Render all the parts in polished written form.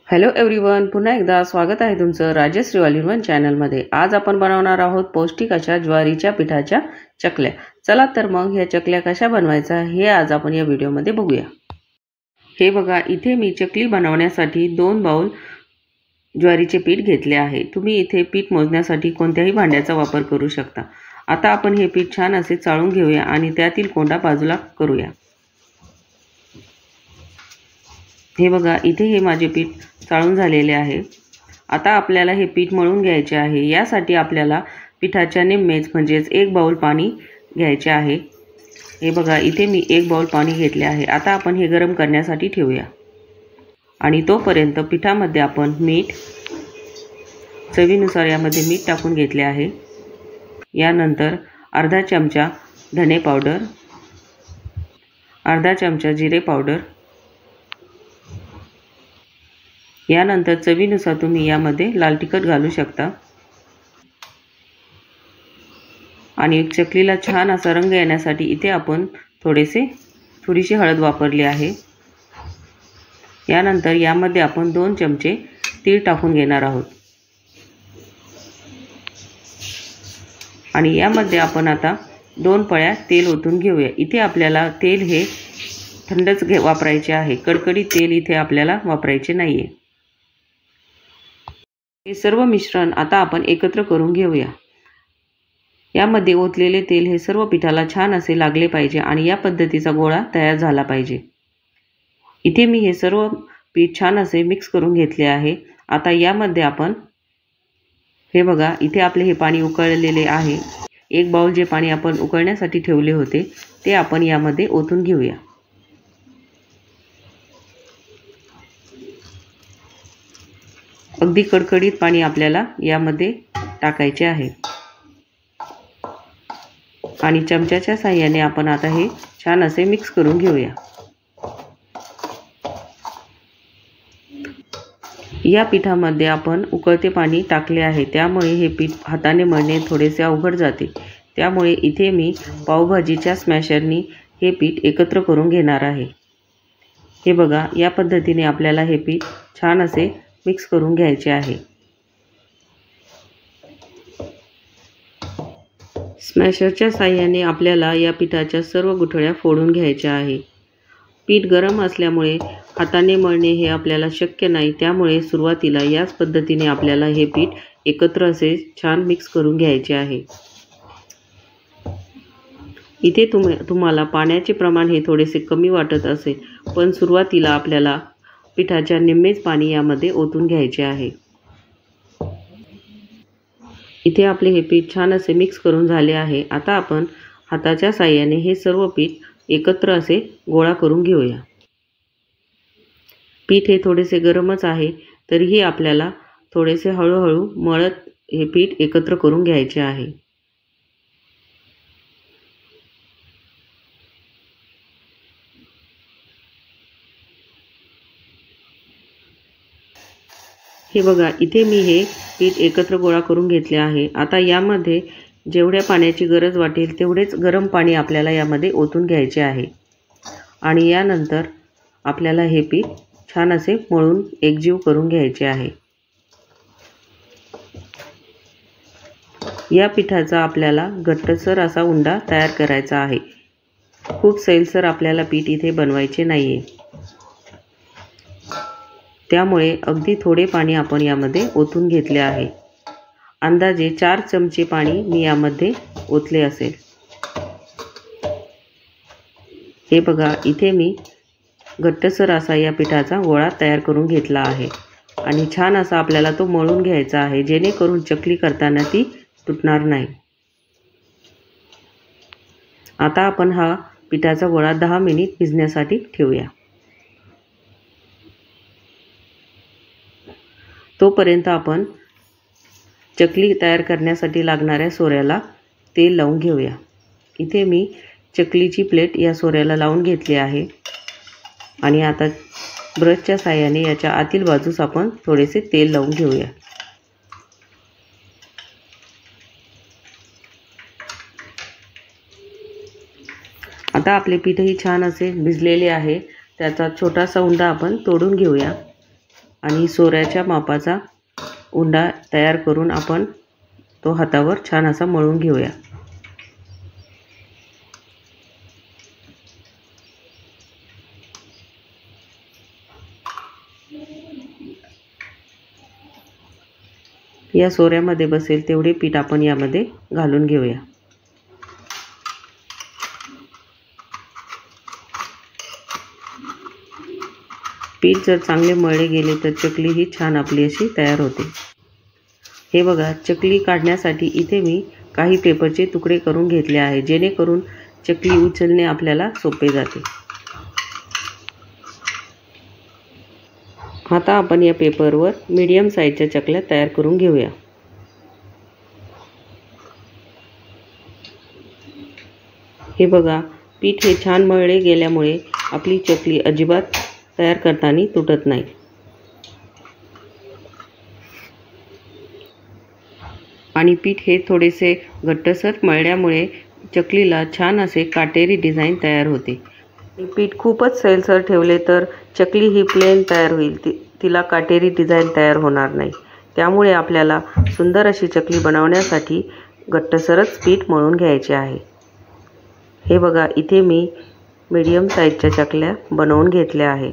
Hello everyone, पुन्हा एकदा स्वागत आहे तुमचं राजश्री ऑल इन वन चॅनलमध्ये। आज आपण बनवणार आहोत पौष्टिक अशा ज्वारीच्या पिठाच्या चकल्या। चला तर मग ह्या चकल्या कशा बनवायचा हे आज आपण या व्हिडिओमध्ये बघूया। हे बघा, इथे मी चकली बनवण्यासाठी 2 बाउल ज्वारीचे पीठ घेतले आहे। तुम्ही इथे पीठ मोजण्यासाठी कोणत्याही भांड्याचा वापर करू शकता। आता आपण हे पीठ छान असे चाळून घेऊया आणि त्यातील कोंडा बाजूला करूया। हे बघा, इथे हे माझे पीठ चाळून झालेले आहे। आता आपल्याला हे पीठ मळून घ्यायचे आहे। यासाठी आपल्याला पिठाच्या निम्मेच म्हणजेच 1 बाउल पाणी घ्यायचे आहे। हे बघा, इथे मी 1 बाउल पाणी घेतले आहे। आता आपण हे गरम करण्यासाठी ठेवूया आणि तोपर्यंत पिठामध्ये आपण मीठ चवीनुसार यामध्ये मीठ टाकून घेतले आहे। यानंतर अर्धा चमचा धने पावडर, अर्धा चमचा जिरे पावडर, यानंतर चवीनुसार तुम्ही यामध्ये लाल तिखट घालू शकता आणि चकलीला छान असा रंग येण्यासाठी इथे आपण थोडीशी हळद वापरली आहे। यानंतर यामध्ये आपण 2 चमचे तीळ टाकून घेणार आहोत आणि यामध्ये आपण आता 2 पळ्या तेल ओतून घेऊया। इथे आपल्याला तेल हे थंडच वापरायचे आहे, कडकडीत तेल इथे आपल्याला वापरायचे नाहीये। हे सर्व मिश्रण आता आपण एकत्र करून घेऊया। यामध्ये ओतलेले तेल हे सर्व पिठाला छान असे लागले पाहिजे आणि या पद्धतीचा गोळा तयार झाला पाहिजे। इथे मी हे सर्व पीठ छान असे मिक्स करून घेतले आहे। आता यामध्ये आपण हे बघा, इथे आपले हे पाणी उकळलेले आहे। 1 बाउल जे पाणी आपण उकळण्यासाठी ठेवले होते ते आपण यामध्ये ओतून घेऊया। अगदी कडकडीत पाणी आपल्याला यामध्ये टाकायचे आहे आणि चमच्याच्या साहाय्याने आपण आता हे छान असे मिक्स करून घेऊया। या पिठामध्ये आपण उकळते पाणी टाकले आहे, त्यामुळे हे पीठ हाताने मळणे थोडेसे अवघड जाते। त्यामुळे इथे मी पावभाजीच्या स्मॅशरनी हे पीठ एकत्र करून घेणार आहे। हे बघा, या पद्धतीने आपल्याला हे पीठ छान असे मिक्स करून घ्यायचे आहे। स्मॅशरच्या साहाय्याने आपल्याला या पिठाच्या सर्व गुठळ्या फोडून घ्यायच्या आहे। पीठ गरम असल्यामुळे हाताने मळणे हे आपल्याला शक्य नाही, त्यामुळे सुरुवातीला याच पद्धतीने आपल्याला हे पीठ एकत्र असे छान मिक्स करून घ्यायचे आहे। इथे तुम्हाला पाण्याचे प्रमाण हे थोडेसे कमी वाटत असेल, पण सुरुवातीला आपल्याला पिठाच्या निम्मेच पाणी यामध्ये ओतून घ्यायचे आहे। इथे आपले हे पीठ छान असे मिक्स करून झाले आहे। आता आपण हाताच्या साहाय्याने हे सर्व पीठ एकत्र असे गोळा करून घेऊया। पीठ हे थोडेसे गरमच आहे, तरीही आपल्याला थोडेसे हळूहळू मळत हे पीठ एकत्र करून घ्यायचे आहे। हे बघा, इथे मी हे पीठ एकत्र गोळा करून घेतले आहे। आता यामध्ये जेवढ्या पाण्याची गरज वाटेल तेवढेच गरम पाणी आपल्याला यामध्ये ओतून घ्यायचे आहे आणि यानंतर आपल्याला हे पीठ छान असे मळून एकजीव करून घ्यायचे आहे। या पिठाचा आपल्याला घट्टसर असा उंडा तयार करायचा आहे। खूप सैलसर आपल्याला पीठ इथे बनवायचे नाहीये, त्यामुळे अगदी थोडे पाणी आपण यामध्ये ओतून घेतले आहे। अंदाजे 4 चमचे पाणी मी यामध्ये ओतले असेल। हे बघा, इथे मी घट्टसर असा या पिठाचा गोळा तयार करून घेतला आहे आणि छान असा आपल्याला तो मळून घ्यायचा आहे, जेणेकरून चकली करताना ती तुटणार नाही। आता आपण हा पिठाचा गोळा 10 मिनिट भिजण्यासाठी ठेवूया। तोपर्यंत आपण चकली तयार करण्यासाठी लागणाऱ्या सोऱ्याला तेल लावून घेऊया। इथे मी चकलीची प्लेट या सोऱ्याला लावून घेतली आहे आणि आता ब्रशच्या साहाय्याने याच्या आतील बाजूस आपण थोडेसे तेल लावून घेऊया। आता आपले पीठही छान असे भिजलेले आहे। त्याचा छोटासा उंडा आपण तोडून घेऊया। आणि सोऱ्याच्या मापाचा उंडा तयार करून आपण तो हातावर छान असा मळून घेऊया। या सोऱ्यामध्ये बसेल तेवढे पीठ आपण यामध्ये घालून घेऊया। पीठ जर चांगले मळले गेले तर चकली ही छान आपली अशी तयार होते। हे बघा, चकली काढण्यासाठी इथे मी काही पेपरचे तुकडे करून घेतले आहे, जेणेकरून चकली उचलणे आपल्याला सोपे जाते। आता आपण या पेपरवर मीडियम साईजच्या चकल्या तयार करून घेऊया। हे बघा, पीठ हे छान मळले गेल्यामुळे आपली चकली अजिबात तयार करताना तुटत नाही। आणि पीठ हे थोडेसे घट्टसर मळल्यामुळे चकलीला छान असे काटेरी डिझाइन तयार होते। पीठ खूपच सैलसर ठेवले तर चकली ही प्लेन तयार होईल, तिला काटेरी डिझाइन तयार होणार नाही। त्यामुळे आपल्याला सुंदर अशी चकली बनवण्यासाठी घट्टसरच पीठ मळून घ्यायचे आहे। हे बघा, इथे मी मीडियम साईजच्या चकल्या बनवून घेतल्या आहे।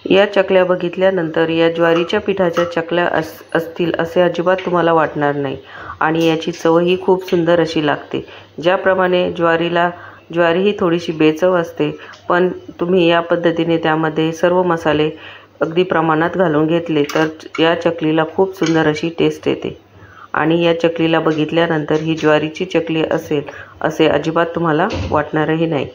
या चकल्या बघितल्यानंतर या ज्वारीच्या पिठाच्या चकल्या असतील असे अजिबात तुम्हाला वाटणार नाही आणि याची चवही खूप सुंदर अशी लागते। ज्याप्रमाणे ज्वारी ही थोडीशी बेचव असते, पण तुम्ही या पद्धतीने त्यामध्ये सर्व मसाले अगदी प्रमाणात घालून घेतले तर या चकलीला खूप सुंदर अशी टेस्ट येते आणि या चकलीला बघितल्यानंतर ही ज्वारीची चकली असेल असे अजिबात तुम्हाला वाटणारही नाही।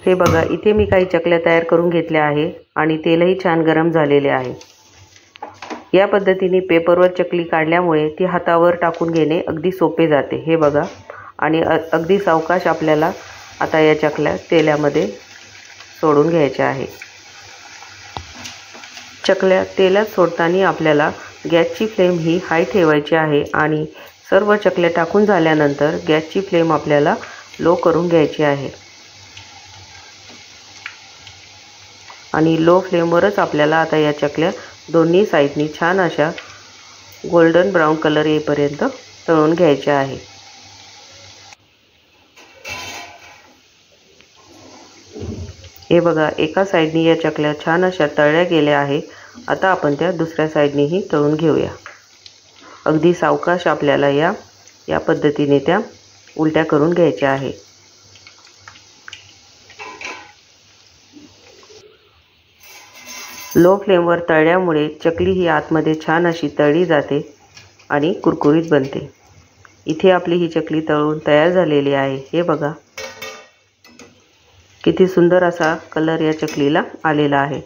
हे बघा, इथे मी काही चकल्या तयार करून घेतल्या आहे आणि तेलही छान गरम झालेले आहे। या पद्धतीने पेपरवर चकली काढल्यामुळे ती हातावर टाकून घेणे अगदी सोपे जाते। हे बघा, आणि अगदी सावकाश आपल्याला आता या चकल्या तेलामध्ये सोडून घ्यायच्या आहे। चकल्या तेलात सोडताना आपल्याला गॅसची फ्लेम ही हाय ठेवायची आहे आणि सर्व चकल्या टाकून झाल्यानंतर गॅसची फ्लेम आपल्याला लो करून घ्यायची आहे आणि लो फ्लेमवरच आपल्याला आता या चकल्या दोन्ही साईडनी छान अशा गोल्डन ब्राऊन कलर येईपर्यंत तळून घ्यायच्या आहे। हे बघा, एका साईडनी या चकल्या छान अशा तळल्या गेल्या आहे। आता आपण त्या दुसऱ्या साईडनीही तळून घेऊया। अगदी सावकाश आपल्याला या पद्धतीने त्या उलट्या करून घ्यायच्या आहे। लो फ्लेमवर तळल्यामुळे चकली ही आतमध्ये छान अशी तळली जाते आणि कुरकुरीत बनते। इथे आपली ही चकली तळून तयार झालेली आहे। हे बघा, किती सुंदर असा कलर या चकलीला आलेला आहे।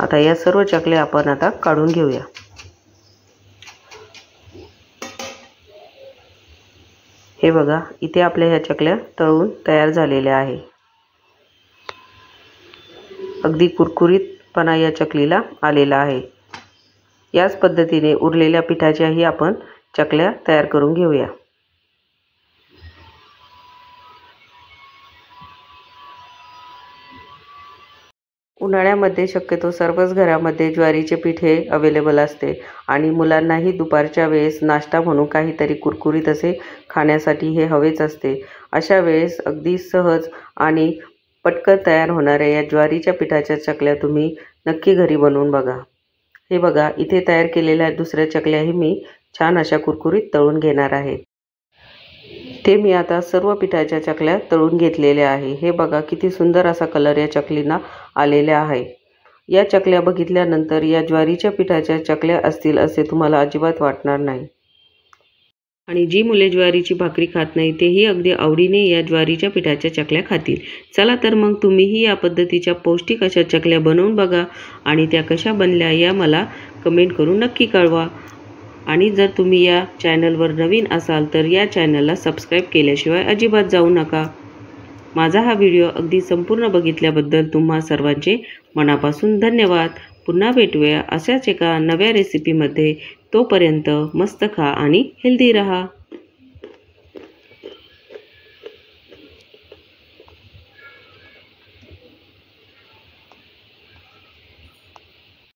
आता या सर्व चकल्या आपण आता काढून घेऊया। हे बघा, इथे आपल्या ह्या चकल्या तळून तयार झालेल्या आहे। अगदी कुरकुरीतपणा या चकलीला आलेला आहे। याच पद्धतीने उरलेल्या पिठाच्याही आपण चकल्या तयार करून घेऊया। उन्हाळ्यामध्ये शक्यतो सर्वच घरामध्ये ज्वारीचे पीठ हे अवेलेबल असते आणि मुलांनाही दुपारच्या वेळेस नाश्ता म्हणून काहीतरी कुरकुरीत असे खाण्यासाठी हे हवेच असते। अशा वेळेस अगदी सहज आणि पटकन तयार होणाऱ्या या ज्वारीच्या पिठाच्या चकल्या तुम्ही नक्की घरी बनवून बघा। हे बघा, इथे तयार केलेल्या दुसऱ्या चकल्याही मी छान अशा कुरकुरीत तळून घेणार आहे। ते मी आता सर्व पिठाच्या चकल्या तळून घेतलेल्या आहे। हे बघा, किती सुंदर असा कलर या चकलींना आलेला आहे। या चकल्या बघितल्यानंतर या ज्वारीच्या पिठाच्या चकल्या असतील असे तुम्हाला अजिबात वाटणार नाही आणि जी मुले ज्वारीची भाकरी खात नाही तेही अगदी आवडीने या ज्वारीच्या पिठाच्या चकल्या खातील। चला तर मग तुम्हीही या पद्धतीच्या पौष्टिक अशा चकल्या बनवून बघा आणि त्या कशा बनल्या या मला कमेंट करून नक्की कळवा। आणि जर तुम्ही या चॅनलवर नवीन असाल तर या चॅनलला सबस्क्राईब केल्याशिवाय अजिबात जाऊ नका। माझा हा व्हिडिओ अगदी संपूर्ण बघितल्याबद्दल तुम्हा सर्वांचे मनापासून धन्यवाद। पुन्हा भेटूया अशाच एका नव्या रेसिपीमध्ये। तोपर्यंत मस्त खा आणि हेल्दी रहा।